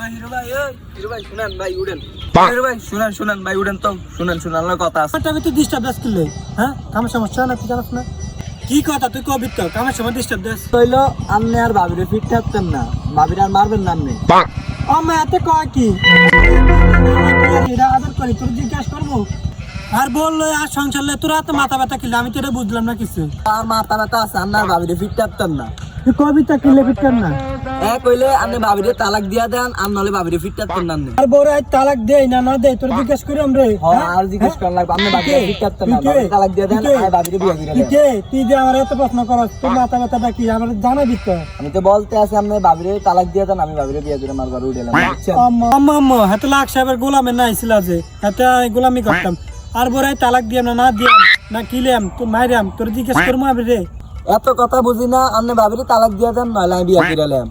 hero ভাই শুনেন ভাই উড়েন হিরো ভাই শুনেন ভাই উড়েন তো শুনেন কথা আছে আমি তো ডিস্টার্ব দেস কিলে হ্যাঁ কামের সমস্যা না তুই জানাস না কি কথা তুই কবি তো কামের সময় ডিস্টার্ব দেস হইলো আপনি আর ভাবিরে ফিট থাকতেন না ভাবির আর মারবেন না আপনি আমি এতে কয় কি এরা আদর করি তোর জিজ্ঞাসা করবো আর বললো আর সংসার তোরা এত মাথা ব্যথা কিলে আমি তো এটা বুঝলাম না কিছু আর মাথা ব্যথা আছে আপনার ভাবিরে ফিট থাকতেন না তুই কবিতা কিলে ফিটকার না কইলে আপনি ভাবিরে তালাক দিয়া দেন আর নলে ভাবিরে ফিট থাকতেন না আপনি আর বড় আজ তালাক দেই না না দেই তোর জিজ্ঞাসা করি আমরা আর জিজ্ঞেস করা লাগবে আপনি ভাবিরে ফিট থাকতেন না ভাবিরে তালাক দিয়া দেন আর ভাবিরে বিয়ে করে দেন তুই যে আমার এত প্রশ্ন করছ তোর মাথা ব্যথাটা কি আমার জানাবি তো আমি তো বলতে আছি আপনি ভাবিরে তালাক দিয়া দেন আমি ভাবিরে বিয়ে করে মারবার উড়েলাম বুঝছেন আম্মা হাতে লাখ সাহেবের গোলামে নাই ছিল যে হাতে গোলামি করতাম আর বড় তালাক দিয়াম না দিয়াম না কিলাম তো মাইরাম তোর জিজ্ঞেস করবো আমি রে এত কথা বুঝি না আপনি ভাবিরে তালাক দিয়া দেন নলে আমি বিয়ে করে এলাম